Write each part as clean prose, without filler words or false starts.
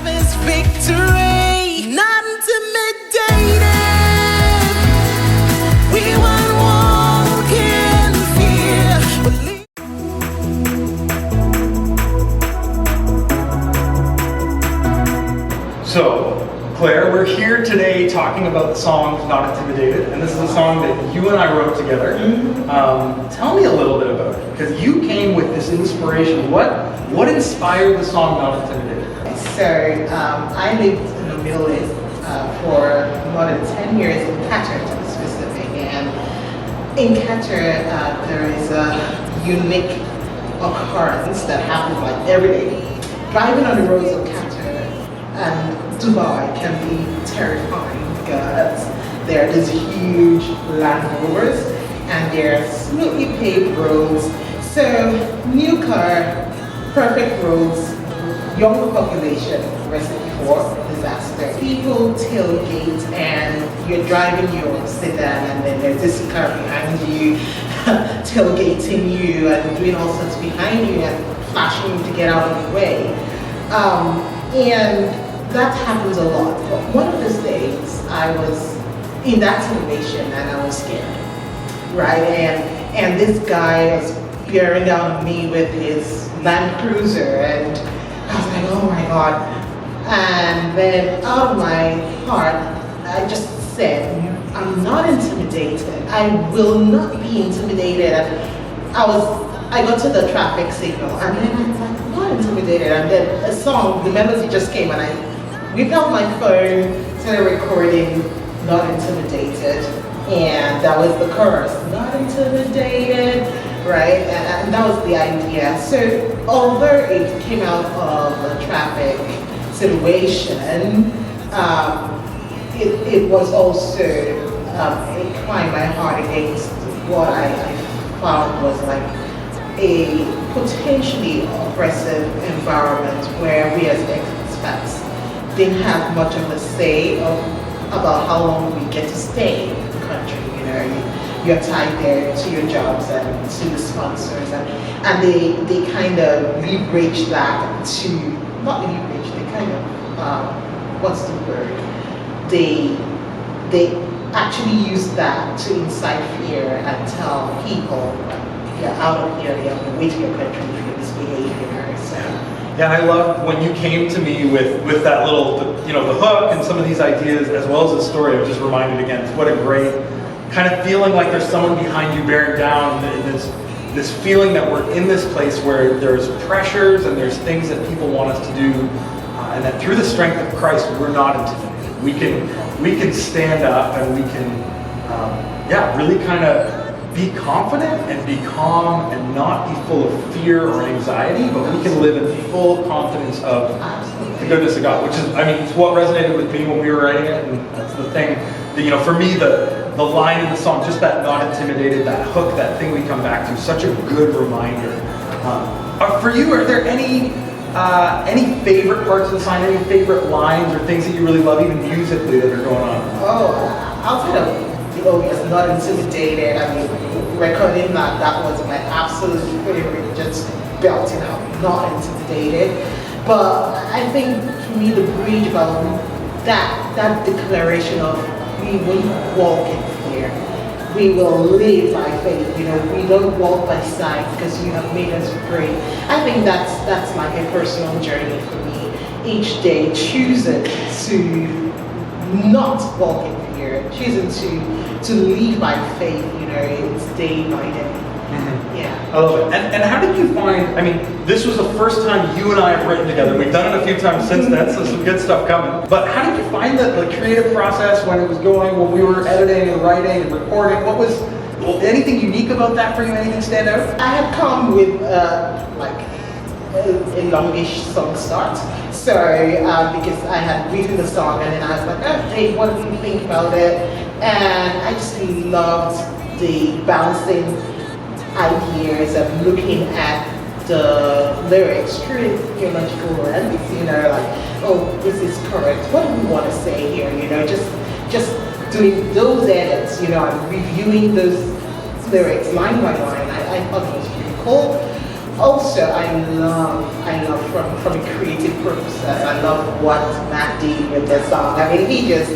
is victory, not intimidated. We won't walk in fear. So, Claire, we're here today talking about the song Not Intimidated, and this is a song that you and I wrote together. Tell me a little bit about it, because you came with this inspiration. What inspired the song Not Intimidated? So, I lived in the Middle East for more than 10 years in Qatar to be specific, and in Qatar there is a unique occurrence that happens like every day. Driving on the roads of Qatar and Dubai can be terrifying because there are these huge Land Rovers and there are smoothly paved roads. So new car, perfect roads, young population, recipe for disaster. People tailgate and you're driving your sedan and then there's this car behind you tailgating you and doing all sorts behind you and flashing you to get out of the way. And that happens a lot. But one of these days, I was in that situation and I was scared, right? And this guy was bearing down on me with his Land Cruiser, and I was like, oh my God. And then out of my heart, I just said, I'm not intimidated. I will not be intimidated. And I got to the traffic signal and then I was like, I'm not intimidated. And then a song, the melody just came and I whipped out my phone, started recording Not Intimidated, and that was the chorus, not intimidated, right? And that was the idea. So although it came out of a traffic situation, it was also inclining my heart against what I found was like a potentially oppressive environment where we as expats didn't have much of a say about how long we get to stay in the country. You know, you're tied there to your jobs and to the sponsors, and they kind of leverage that to, not leverage, they kind of, what's the word? They actually use that to incite fear and tell people, you're out of here, you have to wait to your country if you misbehave, you know, so. Yeah, I love when you came to me with that little, the hook and some of these ideas, as well as the story. I was just reminded again, what a great kind of feeling like there's someone behind you bearing down, and this feeling that we're in this place where there's pressures and there's things that people want us to do, and that through the strength of Christ, we're not intimidated. We can stand up and we can, really kind of be confident and be calm and not be full of fear or anxiety, but we can live in full confidence of the goodness of God, which is, it's what resonated with me when we were writing it, and that's the thing, that, for me, the line in the song, just that not intimidated, that hook, that thing we come back to, such a good reminder. For you, are there any favorite parts of the song, any favorite lines or things that you really love, even musically, that are going on? Oh, outside of the obvious, not intimidated, recording that was my absolute favorite, just belting out, not intimidated. But I think for me the bridge about that declaration of we will walk in fear, we will live by faith, we don't walk by sight because you have made us great. I think that's like a personal journey for me. Each day choosing to not walk in fear, choosing to live by faith, it's day by day. Mm-hmm. Yeah. I love it. And how did you find, this was the first time you and I have written together. We've done it a few times since then, so some good stuff coming. But how did you find the creative process when it was going, when we were editing and writing and recording? What was, anything unique about that for you? Anything stand out? I had come with a longish song start. So, because I had written the song and then I was like, oh, hey, what do you think about it? And I just loved the bouncing ideas of looking at the lyrics through a theological lens, oh, this is correct. What do we want to say here? Just doing those edits, and reviewing those lyrics line by line. I thought it was pretty cool. Also, I love from a creative process. I love what Matt did with the song. I mean, he just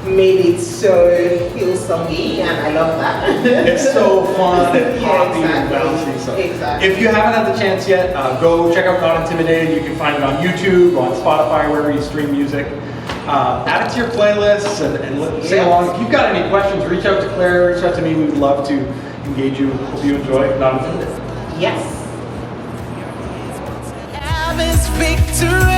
made it so Hillsongy, and I love that. It's so fun and Yeah, poppy and exactly. bouncy. So Exactly. if you haven't had the chance yet, go check out Not Intimidated. You can find it on YouTube, on Spotify, wherever you stream music. Add it to your playlists and sing Yes. along. If you've got any questions, reach out to Claire, reach out to me. We would love to engage you. Hope you enjoy Not Intimidated. Yes. Have is victory.